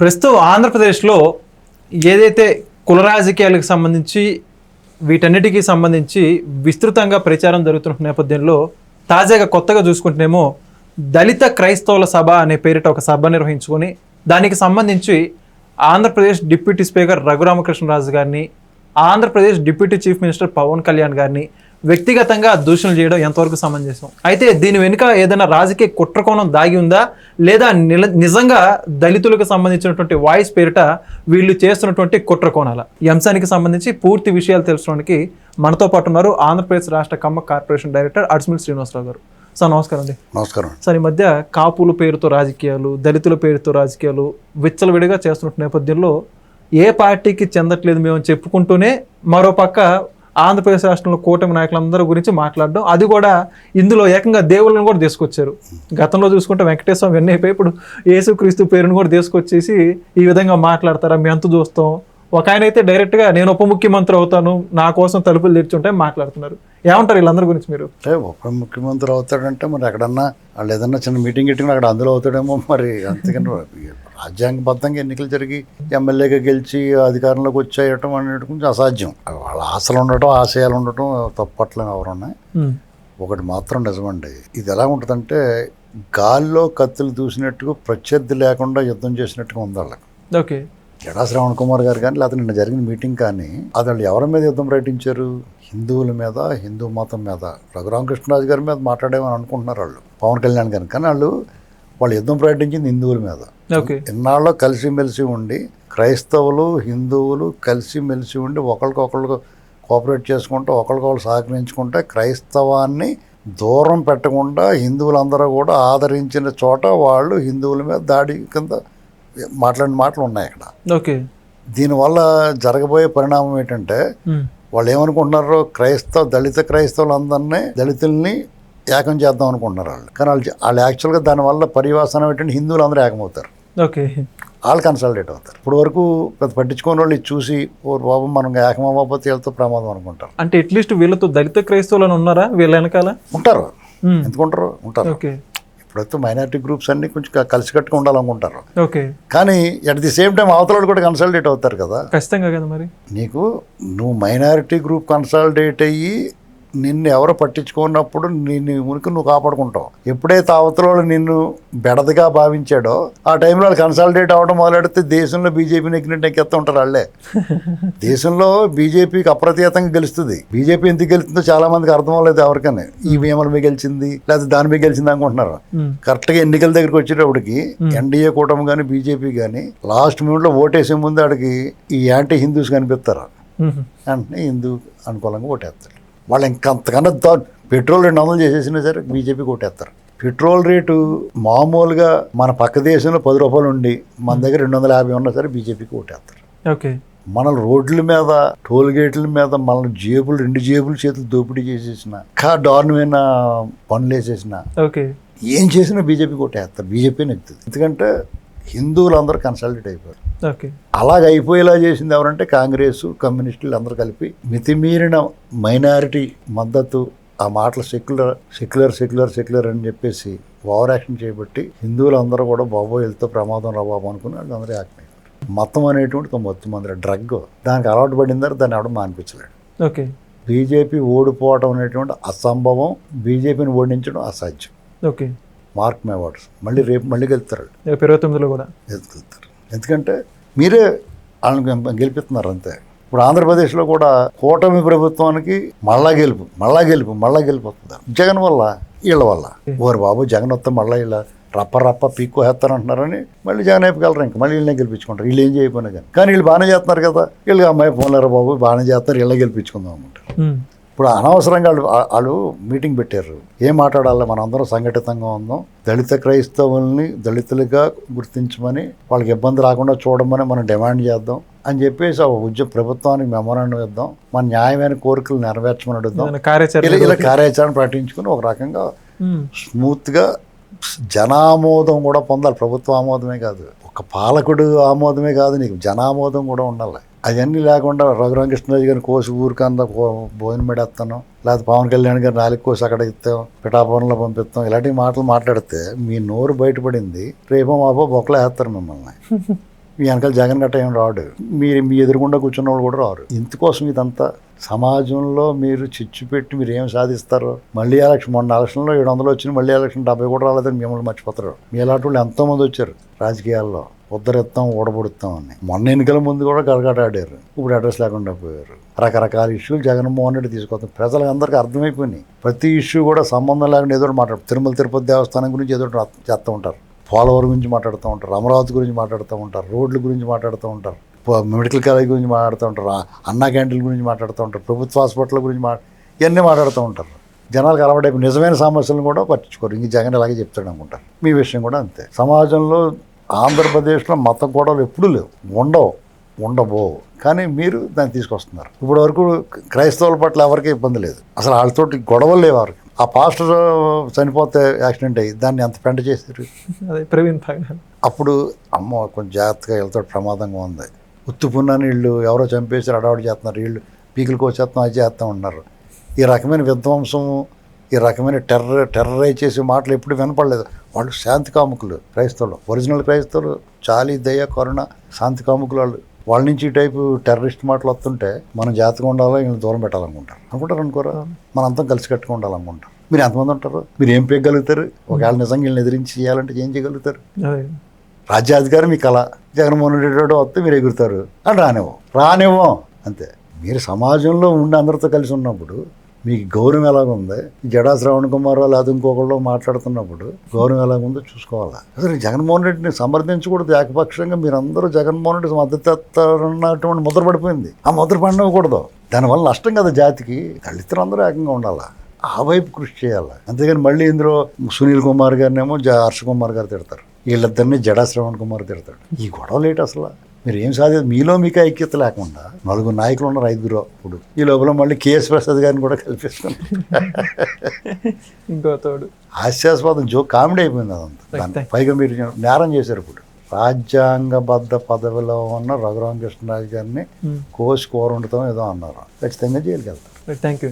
ప్రస్తుతం ఆంధ్రప్రదేశ్లో ఏదైతే కుల రాజకీయాలకు సంబంధించి వీటన్నిటికీ సంబంధించి విస్తృతంగా ప్రచారం జరుగుతున్న నేపథ్యంలో తాజాగా కొత్తగా చూసుకుంటేనేమో దళిత క్రైస్తవుల సభ అనే పేరిట ఒక సభ నిర్వహించుకొని దానికి సంబంధించి ఆంధ్రప్రదేశ్ డిప్యూటీ స్పీకర్ రఘురామకృష్ణరాజు గారిని, Andhra Pradesh deputy chief minister Pawan Kalyan గారిని వ్యక్తిగతంగా దూషణలు చేయడం ఎంతవరకు సమంజసం? అయితే దీని వెనుక ఏదైనా రాజకీయ కుట్రకోణం దాగి ఉందా, లేదా నిజంగా దళితులకు సంబంధించినటువంటి వాయిస్ పేరిట వీళ్ళు చేస్తున్నటువంటి కుట్రకోణాల? ఈ అంశానికి సంబంధించి పూర్తి విషయాలు తెలుసుకోవడానికి మనతో పాటు ఉన్నారు ఆంధ్రప్రదేశ్ రాష్ట్ర కమ్మ కార్పొరేషన్ డైరెక్టర్ అడ్స్మిల్ శ్రీనివాసరావు గారు. సార్ నమస్కారం అండి. నమస్కారం సార్, ఈ మధ్య కాపుల పేరుతో రాజకీయాలు, దళితుల పేరుతో రాజకీయాలు విచ్చలవిడిగా చేస్తున్న నేపథ్యంలో ఏ పార్టీకి చెందట్లేదు మేము చెప్పుకుంటూనే మరోపక్క ఆంధ్రప్రదేశ్ రాష్ట్రంలో కూటమి నాయకులందరి గురించి మాట్లాడడం, అది కూడా ఇందులో ఏకంగా దేవుళ్ళని కూడా తీసుకొచ్చారు. గతంలో చూసుకుంటే వెంకటేశ్వర వెన్నైపోయి ఇప్పుడు యేసుక్రీస్తు పేరును కూడా తీసుకొచ్చేసి ఈ విధంగా మాట్లాడతారా, మేము ఎంత చూస్తాం. ఒక ఆయన అయితే డైరెక్ట్గా నేను ఉప ముఖ్యమంత్రి అవుతాను, నా కోసం తలుపులు తెరిచుంటే మాట్లాడుతున్నారు. ఏమంటారు వీళ్ళందరి గురించి మీరు? అంటే ఉప ముఖ్యమంత్రి అవుతాడంటే మరి ఎక్కడన్నా వాళ్ళు ఏదన్నా చిన్న మీటింగ్ పెట్టుకుని అక్కడ అందులో అవుతాడేమో మరి. అంతేకాని రాజ్యాంగబద్ధంగా ఎన్నికలు జరిగి ఎమ్మెల్యేగా గెలిచి అధికారంలోకి వచ్చేయటం అనేది కొంచెం అసాధ్యం. వాళ్ళ ఆశలు ఉండటం, ఆశయాలు ఉండటం తప్పట్లేదు ఎవరున్నాయి. ఒకటి మాత్రం నిజమండి, ఇది ఎలా ఉంటుందంటే గాల్లో కత్తులు దూసినట్టుగా ప్రత్యర్థి లేకుండా యుద్ధం చేసినట్టుగా ఉంది వాళ్ళకి. ఓకే, జడా శ్రవణ్ కుమార్ గారు కానీ లేకపోతే నిన్న జరిగిన మీటింగ్ కానీ అది వాళ్ళు ఎవరి మీద యుద్ధం ప్రకటించారు? హిందువుల మీద, హిందూ మతం మీద. రఘురామకృష్ణరాజు గారి మీద మాట్లాడేమని అనుకుంటున్నారు వాళ్ళు, పవన్ కళ్యాణ్ గారిని. కానీ వాళ్ళు యుద్ధం ప్రకటించింది హిందువుల మీద. ఇన్నాళ్ళు కలిసిమెలిసి ఉండి క్రైస్తవులు హిందువులు కలిసిమెలిసి ఉండి ఒకరికొకళ్ళు కోఆపరేట్ చేసుకుంటూ ఒకరికొకరు సహకరించుకుంటే క్రైస్తవాన్ని దూరం పెట్టకుండా హిందువులందరూ కూడా ఆదరించిన చోట వాళ్ళు హిందువుల మీద దాడి కింద మాట్లాడిన మాటలు ఉన్నాయి అక్కడ. ఓకే, దీనివల్ల జరగబోయే పరిణామం ఏంటంటే వాళ్ళు ఏమనుకుంటున్నారు, దళిత క్రైస్తవులందరినీ దళితుల్ని ఏకం చేద్దాం అనుకుంటున్నారు వాళ్ళు. కానీ వాళ్ళు యాక్చువల్గా దానివల్ల పర్యవసానం ఏంటంటే హిందువులు అందరూ ఏకమవుతారు. ఓకే, వాళ్ళు కన్సల్టేట్ అవుతారు. ఇప్పుడు వరకు పట్టించుకునే వాళ్ళు చూసి ఓ బాబు మనం ఏకమవ్వకపోతే వీళ్ళతో ప్రమాదం అనుకుంటారు. అంటే అట్లీస్ట్ వీళ్ళతో దళిత క్రైస్తవులను ఉన్నారా వీళ్ళ వెనకాల? ఉంటారు. ఎందుకుంటారు? ఉంటారు. ఓకే, ఇప్పుడైతే మైనారిటీ గ్రూప్స్ అన్ని కొంచెం కలిసికట్టుగా ఉండాలనుకుంటారు. ఓకే, కానీ అట్ ది సేమ్ టైం అవతల కూడా కన్సల్టేట్ అవుతారు కదా. ఖచ్చితంగా కదా. మరి నువ్వు మైనారిటీ గ్రూప్ కన్సల్టేట్ అయ్యి నిన్ను ఎవరు పట్టించుకున్నప్పుడు నిన్ను ఉనికి నువ్వు కాపాడుకుంటావు. ఎప్పుడైతే అవతల నిన్ను బెడదగా భావించాడో ఆ టైంలో వాళ్ళు కన్సల్టేట్ అవ్వడం మొదలెడితే దేశంలో బీజేపీ నెగ్గినట్టు ఎక్కేస్తూ ఉంటారు వాళ్ళే. దేశంలో బీజేపీకి అప్రతిహతంగా గెలుస్తుంది. బీజేపీ ఎందుకు గెలుస్తుందో చాలా మందికి అర్థం అవ్వలేదు ఎవరికైనా. ఈ వేమల మీద గెలిచింది లేకపోతే దాని మీద గెలిచింది అనుకుంటున్నారు. కరెక్ట్గా ఎన్నికల దగ్గరికి వచ్చేటప్పటికి ఎన్డీఏ కూటమి కానీ బీజేపీ కానీ లాస్ట్ మినిట్లో ఓటేసే ముందు ఆడికి ఈ యాంటీ హిందూస్ కనిపిస్తారు. అంటే హిందూ అనుకూలంగా ఓటేస్తారు. వాళ్ళు ఇంకంతకన్నా పెట్రోల్ 200 చేసేసినా సరే బీజేపీ కొట్టేస్తారు. పెట్రోల్ రేటు మామూలుగా మన పక్క దేశంలో 10 రూపాయలు ఉండి మన దగ్గర 250 ఉన్నా సరే బీజేపీకి కొట్టేస్తారు. ఓకే, మన రోడ్ల మీద, టోల్ గేట్ల మీద మన 2 జేబులు చేతులు దోపిడీ చేసేసిన, ఇంకా దారుణమైన పనులు వేసేసిన, ఏం చేసినా బీజేపీ కొట్టేస్తారు. బీజేపీ నెగ్గుతుంది. ఎందుకంటే హిందువులందరూ కన్సల్టేట్ అయిపోయారు. అలాగ అయిపోయేలా చేసింది ఎవరంటే కాంగ్రెస్, కమ్యూనిస్టులు అందరూ కలిపి మితిమీరిన మైనారిటీ మద్దతు, ఆ మాటలు సెక్యులర్ అని చెప్పేసి ఓవర్ యాక్షన్ చేయబట్టి హిందువులందరూ కూడా బాబు వెళ్తే ప్రమాదం రా బాబు అనుకుని వాళ్ళందరూ యాక్ట్ అయ్యారు. మతం అనేటువంటి మొత్తం మంది డ్రగ్ దానికి అలవాటు పడిన దాన్ని ఎవడం మానిపించలేడు. ఓకే, బీజేపీ ఓడిపోవడం అనేటువంటి అసంభవం, బీజేపీని ఓడించడం అసాధ్యం. Okay, mark my words. మళ్ళీ గెలుస్తారు 2029లో కూడా గెలుస్తారు. ఎందుకంటే మీరే వాళ్ళని గెలిపిస్తున్నారు అంతే. ఇప్పుడు ఆంధ్రప్రదేశ్లో కూడా కూటమి ప్రభుత్వానికి మళ్ళా గెలుపు వస్తుంది జగన్ వల్ల, వీళ్ళ వల్ల. ఓరు బాబు జగన్ వస్తే మళ్ళీ ఇలా రప్ప పీక్కు వేస్తారంటున్నారని మళ్ళీ జగన్ అయిపోగలరు. ఇంకా మళ్ళీ వీళ్ళనే గెలిపించుకుంటారు. వీళ్ళు ఏం చేయకపోయినా కానీ వీళ్ళు బాగానే చేస్తున్నారు కదా. వీళ్ళు అమ్మాయి పోలేరు బాబు బాగానే చేస్తున్నారు, వీళ్ళే గెలిపించుకుందాం అనుకుంటారు. ఇప్పుడు అనవసరంగా వాళ్ళు మీటింగ్ పెట్టారు. ఏం మాట్లాడాలి, మనం అందరం సంఘటితంగా ఉందాం, దళిత క్రైస్తవుల్ని దళితులుగా గుర్తించమని, వాళ్ళకి ఇబ్బంది రాకుండా చూడమని మనం డిమాండ్ చేద్దాం అని చెప్పేసి ప్రభుత్వానికి మెమోరాండం ఇద్దాం, మన న్యాయమైన కోరికలు నెరవేర్చమని అడుగుదాం. ఇలా కార్యాచరణ ప్రకటించుకుని ఒక రకంగా స్మూత్గా జనామోదం కూడా పొందాలి. ప్రభుత్వ ఆమోదమే కాదు, ఒక పాలకుడు ఆమోదమే కాదు, నీకు జనామోదం కూడా ఉండాలి. అవన్నీ లేకుండా రఘురామకృష్ణరాజు గారిని కోసి ఊరికందా భోజనం పెడేస్తాను, లేకపోతే పవన్ కళ్యాణ్ గారిని 4 కోసి అక్కడ ఇస్తాం, పిఠాపురంలో పంపిస్తాం, ఇలాంటి మాటలు మాట్లాడితే మీ నోరు బయటపడింది, రేపో మాపో బొక్కలు వేస్తారు మిమ్మల్ని. మీ వెనకాల జగన్ గట్ట ఏం రాడు, మీరు మీ ఎదురుగుండా కూర్చున్న వాళ్ళు కూడా రారు. ఇందుకోసం ఇదంతా సమాజంలో మీరు చిచ్చు పెట్టి మీరు ఏం సాధిస్తారో, మళ్ళీ ఎలక్షన్ మొన్న ఎలక్షన్లో 700 వచ్చింది, మళ్ళీ ఎలక్షన్ 70 కూడా రాలేదని మిమ్మల్ని మర్చిపోతారు. మీ అలాంటి వాళ్ళు ఎంతోమంది వచ్చారు రాజకీయాల్లో, ఉద్ధరిస్తాం ఊడబడుతాం అని. మొన్న ఎన్నికల ముందు కూడా గడగడ ఆడారు, ఇప్పుడు అడ్రస్ లేకుండా పోయారు. రకరకాల ఇష్యూలు జగన్మోహన్ రెడ్డి తీసుకొస్తాం, ప్రజలకు అందరికీ అర్థమైపోయినాయి. ప్రతి ఇష్యూ కూడా సంబంధం లేకుండా ఏదో మాట్లాడు, తిరుమల తిరుపతి దేవస్థానం గురించి ఏదో చేస్తూ ఉంటారు, పోలవరం గురించి మాట్లాడుతూ ఉంటారు, అమరావతి గురించి మాట్లాడుతూ ఉంటారు, రోడ్ల గురించి మాట్లాడుతూ ఉంటారు, మెడికల్ కాలేజ్ గురించి మాట్లాడుతూ ఉంటారు, అన్నా క్యాంటీన్ల గురించి మాట్లాడుతూ ఉంటారు, ప్రభుత్వ హాస్పిటల్ గురించి ఇవన్నీ మాట్లాడుతూ ఉంటారు. జనాలకు అలవాటైపు నిజమైన సమస్యలను కూడా పట్టించుకోరు. ఇంక జగన్ అలాగే చెప్తాడు అనుకుంటారు. మీ విషయం కూడా అంతే. సమాజంలో ఆంధ్రప్రదేశ్లో మత గొడవలు ఎప్పుడూ లేవు, ఉండబోవు, కానీ మీరు దాన్ని తీసుకొస్తున్నారు. ఇప్పుడు వరకు క్రైస్తవుల పట్ల ఎవరికీ ఇబ్బంది లేదు, అసలు వాళ్ళతోటి గొడవలు లేవు ఎవరికి. ఆ పాస్టర్ చనిపోతే యాక్సిడెంట్ అయ్యి దాన్ని ఎంత పెంట చేశారు. అదే ప్రవీణ్ అప్పుడు అమ్మ కొంచెం జాగ్రత్తగా వెళ్తాడు, ప్రమాదంగా ఉంది. ఉత్తుపున్నాను వీళ్ళు ఎవరో చంపేసి అడవాడు చేస్తున్నారు, వీళ్ళు పీకులు కోసేస్తాం అది చేస్తూ ఉన్నారు. ఈ రకమైన విధ్వంసం, ఈ రకమైన టెర్రరైజ్ చేసే మాటలు ఎప్పుడు వినపడలేదు. వాళ్ళు శాంతి కాముకులు క్రైస్తవులు, ఒరిజినల్ క్రైస్తవులు, చాలి దయ కరుణ శాంతి కాముకులు వాళ్ళు. వాళ్ళ నుంచి ఈ టైపు టెర్రరిస్ట్ మాటలు వస్తుంటే మనం జాగ్రత్తగా ఉండాలో, వీళ్ళని దూరం పెట్టాలనుకుంటారు అనుకోరా. మనంతా కలిసి కట్టుకు ఉండాలనుకుంటారు. మీరు ఎంతమంది ఉంటారు, మీరు ఏం పెగ్గలుగుతారు? ఒకవేళ నిజంగా వీళ్ళని ఎదిరించి చేయాలంటే ఏం చేయగలుగుతారు? రాజ్యాధికారం మీ కళ, జగన్మోహన్ రెడ్డి వస్తే మీరు ఎగురుతారు అని రానివ్వం అంతే. మీరు సమాజంలో ఉండి అందరితో కలిసి ఉన్నప్పుడు మీకు గౌరవం ఎలాగుంది, జడా శ్రవణ్ కుమార్ లేదా ఇంకొకళ్ళు మాట్లాడుతున్నప్పుడు గౌరవం ఎలాగుందో చూసుకోవాలా. అసలు జగన్మోహన్ రెడ్డిని సమర్థించకూడదు, ఏకపక్షంగా మీరందరూ జగన్మోహన్ రెడ్డి మద్దతున్నటువంటి ముద్ర పడిపోయింది. ఆ ముద్ర పడినకూడదు, దానివల్ల నష్టం కదా జాతికి. దళితులు అందరూ ఏకంగా ఉండాలా, ఆ వైపు కృషి చేయాలి. అంతేగాని మళ్ళీ ఇందులో సునీల్ కుమార్ గారినేమో హర్ష కుమార్ గారు తిడతారు, వీళ్ళిద్దరిని జడా శ్రవణ్ కుమార్ తిడతాడు. ఈ గొడవ లేట్ అసలు మీరు ఏం మీలో మీకు ఐక్యత లేకుండా 4 నాయకులు ఉన్నారు, 5 ఇప్పుడు. ఈ లోపల మళ్ళీ కేఎస్ ప్రసాద్ గారిని కూడా కల్పిస్తున్నారు. ఇంకో తోడు హాస్యాస్పదం కామెడీ అయిపోయింది అదంతా. పైగా మీరు నేరం చేశారు. ఇప్పుడు రాజ్యాంగబద్ధ పదవిలో ఉన్న రఘురామకృష్ణరాజు గారిని కోసి కూర వండుతాం ఏదో అన్నారు, ఖచ్చితంగా జైలుకి వెళ్తారు. Thank you.